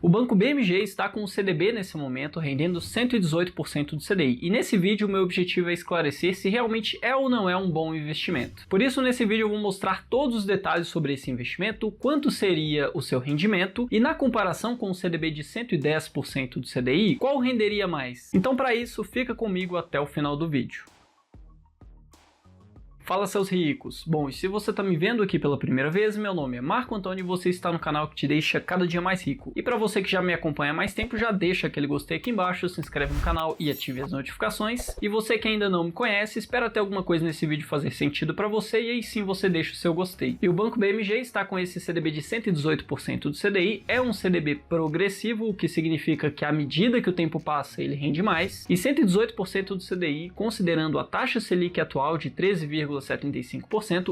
O Banco BMG está com o CDB nesse momento rendendo 118% do CDI, e nesse vídeo o meu objetivo é esclarecer se realmente é ou não é um bom investimento. Por isso, nesse vídeo eu vou mostrar todos os detalhes sobre esse investimento, quanto seria o seu rendimento, e na comparação com o CDB de 110% do CDI, qual renderia mais? Então, para isso, fica comigo até o final do vídeo. Fala, seus ricos! Bom, e se você está me vendo aqui pela primeira vez, meu nome é Marco Antônio e você está no canal que te deixa cada dia mais rico. E para você que já me acompanha há mais tempo, já deixa aquele gostei aqui embaixo, se inscreve no canal e ative as notificações. E você que ainda não me conhece, espera ter alguma coisa nesse vídeo fazer sentido para você e aí sim você deixa o seu gostei. E o Banco BMG está com esse CDB de 118% do CDI, é um CDB progressivo, o que significa que à medida que o tempo passa ele rende mais, e 118% do CDI, considerando a taxa Selic atual de 13,75%,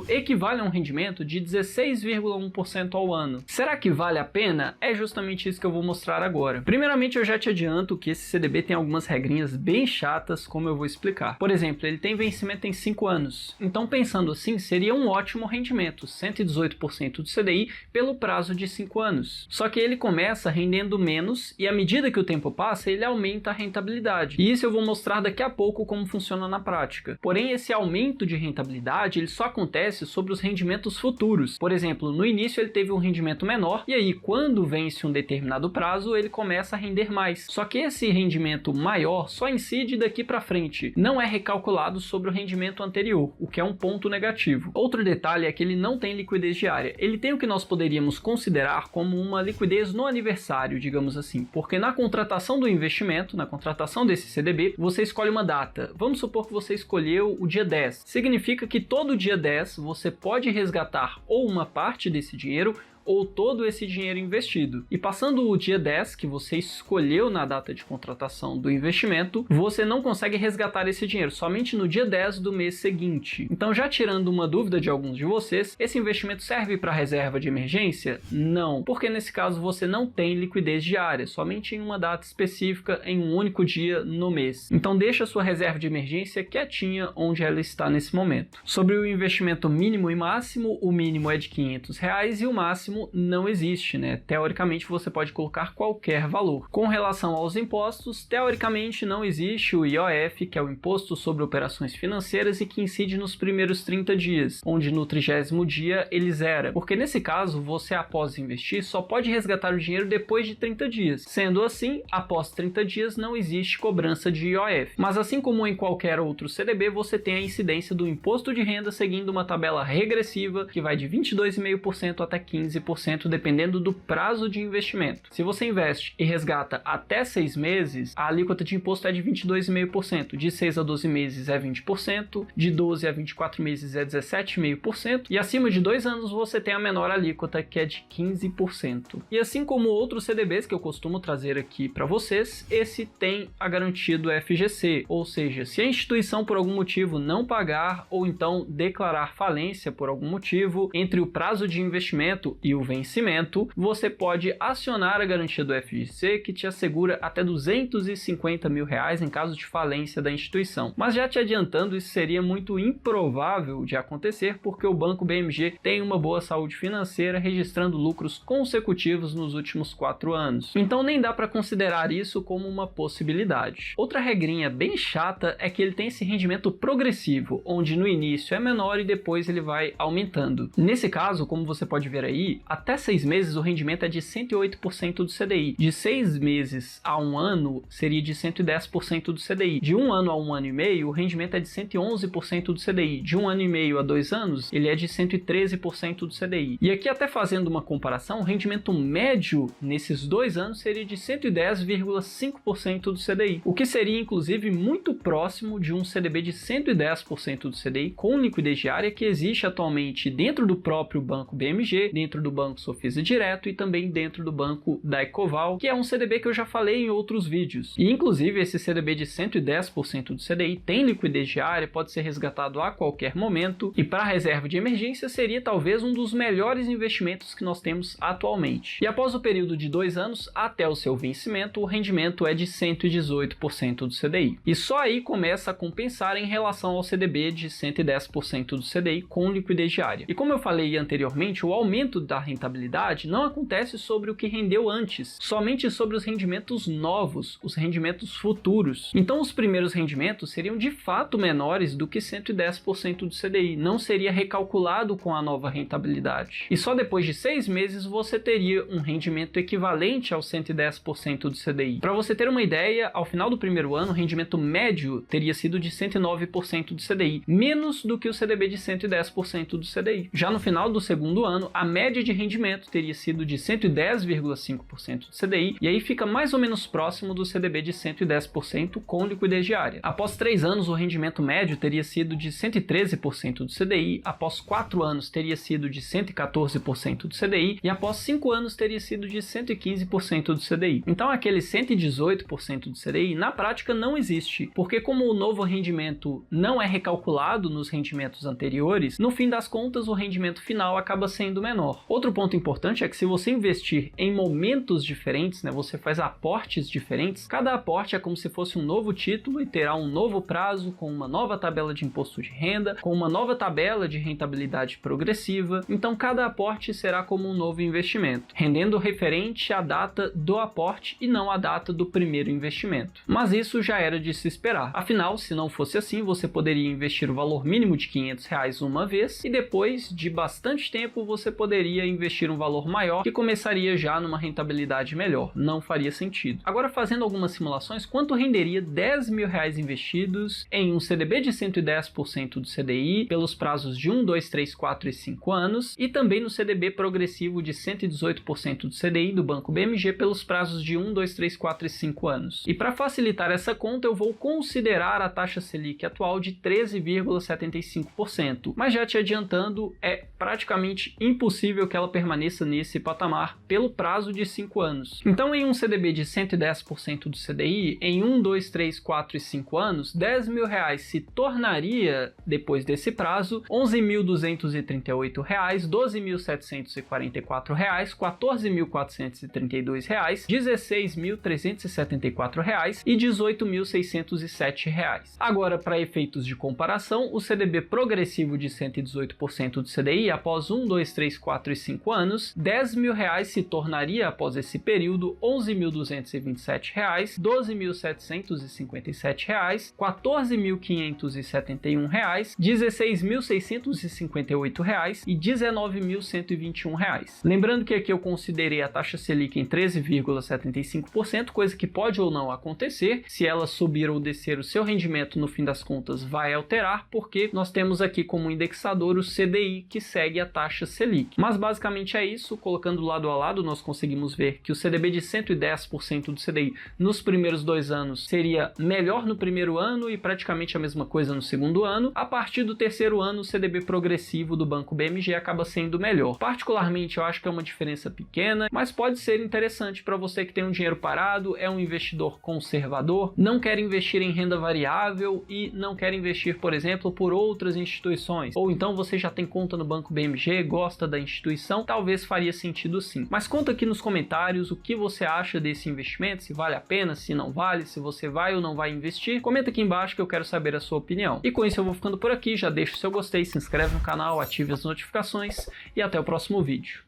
equivale a um rendimento de 16,1% ao ano. Será que vale a pena? É justamente isso que eu vou mostrar agora. Primeiramente, eu já te adianto que esse CDB tem algumas regrinhas bem chatas, como eu vou explicar. Por exemplo, ele tem vencimento em 5 anos. Então, pensando assim, seria um ótimo rendimento, 118% do CDI pelo prazo de 5 anos. Só que ele começa rendendo menos e à medida que o tempo passa, ele aumenta a rentabilidade. E isso eu vou mostrar daqui a pouco como funciona na prática. Porém, esse aumento de rentabilidade ele só acontece sobre os rendimentos futuros. Por exemplo, no início ele teve um rendimento menor e aí quando vence um determinado prazo ele começa a render mais. Só que esse rendimento maior só incide daqui para frente, não é recalculado sobre o rendimento anterior, o que é um ponto negativo. Outro detalhe é que ele não tem liquidez diária. Ele tem o que nós poderíamos considerar como uma liquidez no aniversário, digamos assim, porque na contratação do investimento, na contratação desse CDB, você escolhe uma data. Vamos supor que você escolheu o dia 10. Significa que todo dia 10 você pode resgatar ou uma parte desse dinheiro ou todo esse dinheiro investido. E passando o dia 10, que você escolheu na data de contratação do investimento, você não consegue resgatar esse dinheiro, somente no dia 10 do mês seguinte. Então, já tirando uma dúvida de alguns de vocês, esse investimento serve para reserva de emergência? Não, porque nesse caso você não tem liquidez diária, somente em uma data específica, em um único dia no mês. Então, deixa a sua reserva de emergência quietinha onde ela está nesse momento. Sobre o investimento mínimo e máximo, o mínimo é de R$500 e o máximo não existe, né? Teoricamente você pode colocar qualquer valor. Com relação aos impostos, teoricamente não existe o IOF, que é o Imposto sobre Operações Financeiras e que incide nos primeiros 30 dias, onde no 30º dia ele zera, porque nesse caso você após investir só pode resgatar o dinheiro depois de 30 dias. Sendo assim, após 30 dias não existe cobrança de IOF. Mas assim como em qualquer outro CDB, você tem a incidência do imposto de renda seguindo uma tabela regressiva que vai de 22,5% até 15%, dependendo do prazo de investimento. Se você investe e resgata até 6 meses, a alíquota de imposto é de 22,5%. De 6 a 12 meses é 20%, de 12 a 24 meses é 17,5% e acima de 2 anos você tem a menor alíquota, que é de 15%. E assim como outros CDBs que eu costumo trazer aqui para vocês, esse tem a garantia do FGC, ou seja, se a instituição por algum motivo não pagar ou então declarar falência por algum motivo entre o prazo de investimento e o vencimento, você pode acionar a garantia do FGC, que te assegura até R$250 mil em caso de falência da instituição. Mas já te adiantando, isso seria muito improvável de acontecer porque o Banco BMG tem uma boa saúde financeira, registrando lucros consecutivos nos últimos 4 anos. Então nem dá para considerar isso como uma possibilidade. Outra regrinha bem chata é que ele tem esse rendimento progressivo, onde no início é menor e depois ele vai aumentando. Nesse caso, como você pode ver aí, até 6 meses o rendimento é de 108% do CDI. De 6 meses a 1 ano seria de 110% do CDI. De 1 ano a 1 ano e meio o rendimento é de 111% do CDI. De 1 ano e meio a 2 anos ele é de 113% do CDI. E aqui até fazendo uma comparação, o rendimento médio nesses 2 anos seria de 110,5% do CDI. O que seria inclusive muito próximo de um CDB de 110% do CDI com liquidez diária que existe atualmente dentro do próprio Banco BMG, dentro do Banco Sofisa Direto e também dentro do banco da Ecoval, que é um CDB que eu já falei em outros vídeos. E inclusive esse CDB de 110% do CDI tem liquidez diária, pode ser resgatado a qualquer momento e para reserva de emergência seria talvez um dos melhores investimentos que nós temos atualmente. E após o período de 2 anos até o seu vencimento, o rendimento é de 118% do CDI. E só aí começa a compensar em relação ao CDB de 110% do CDI com liquidez diária. E como eu falei anteriormente, o aumento da rentabilidade não acontece sobre o que rendeu antes, somente sobre os rendimentos novos, os rendimentos futuros. Então os primeiros rendimentos seriam de fato menores do que 110% do CDI, não seria recalculado com a nova rentabilidade. E só depois de 6 meses você teria um rendimento equivalente aos 110% do CDI. Para você ter uma ideia, ao final do primeiro ano, o rendimento médio teria sido de 109% do CDI, menos do que o CDB de 110% do CDI. Já no final do segundo ano, a média de rendimento teria sido de 110,5% do CDI, e aí fica mais ou menos próximo do CDB de 110% com liquidez diária. Após 3 anos, o rendimento médio teria sido de 113% do CDI, após 4 anos teria sido de 114% do CDI, e após 5 anos teria sido de 115% do CDI. Então aquele 118% do CDI, na prática, não existe, porque como o novo rendimento não é recalculado nos rendimentos anteriores, no fim das contas o rendimento final acaba sendo menor. Outro ponto importante é que se você investir em momentos diferentes, você faz aportes diferentes, cada aporte é como se fosse um novo título e terá um novo prazo, com uma nova tabela de imposto de renda, com uma nova tabela de rentabilidade progressiva, então cada aporte será como um novo investimento, rendendo referente à data do aporte e não à data do primeiro investimento. Mas isso já era de se esperar. Afinal, se não fosse assim, você poderia investir o valor mínimo de R$500 uma vez e depois de bastante tempo você poderia investir um valor maior que começaria já numa rentabilidade melhor. Não faria sentido. Agora, fazendo algumas simulações, quanto renderia R$10.000 investidos em um CDB de 110% do CDI pelos prazos de 1, 2, 3, 4 e 5 anos e também no CDB progressivo de 118% do CDI do Banco BMG pelos prazos de 1, 2, 3, 4 e 5 anos. E para facilitar essa conta, eu vou considerar a taxa Selic atual de 13,75%, mas já te adiantando, é praticamente impossível que ela permaneça nesse patamar pelo prazo de 5 anos. Então, em um CDB de 110% do CDI, em 1, 2, 3, 4 e 5 anos, R$10.000 se tornaria, depois desse prazo, R$11.238, R$12.744, R$14.432, R$16.374 e R$18.607. Agora, para efeitos de comparação, o CDB progressivo de 118% do CDI, após 1, 2, 3, 4 e 5 anos, R$10.000 se tornaria, após esse período, R$11.227, R$12.757, R$14.571, R$16.658 e R$19.121. Lembrando que aqui eu considerei a taxa Selic em 13,75%, coisa que pode ou não acontecer. Se ela subir ou descer, o seu rendimento no fim das contas vai alterar, porque nós temos aqui como indexador o CDI, que segue a taxa Selic. Mas basicamente é isso. Colocando lado a lado, nós conseguimos ver que o CDB de 110% do CDI nos primeiros 2 anos seria melhor no primeiro ano e praticamente a mesma coisa no segundo ano. A partir do terceiro ano, o CDB progressivo do Banco BMG acaba sendo melhor. Particularmente, eu acho que é uma diferença pequena, mas pode ser interessante para você que tem um dinheiro parado, é um investidor conservador, não quer investir em renda variável e não quer investir, por exemplo, por outras instituições. Ou então você já tem conta no Banco BMG, gosta da instituição, talvez faria sentido sim. Mas conta aqui nos comentários o que você acha desse investimento, se vale a pena, se não vale, se você vai ou não vai investir. Comenta aqui embaixo que eu quero saber a sua opinião. E com isso eu vou ficando por aqui, já deixa o seu gostei, se inscreve no canal, ative as notificações e até o próximo vídeo.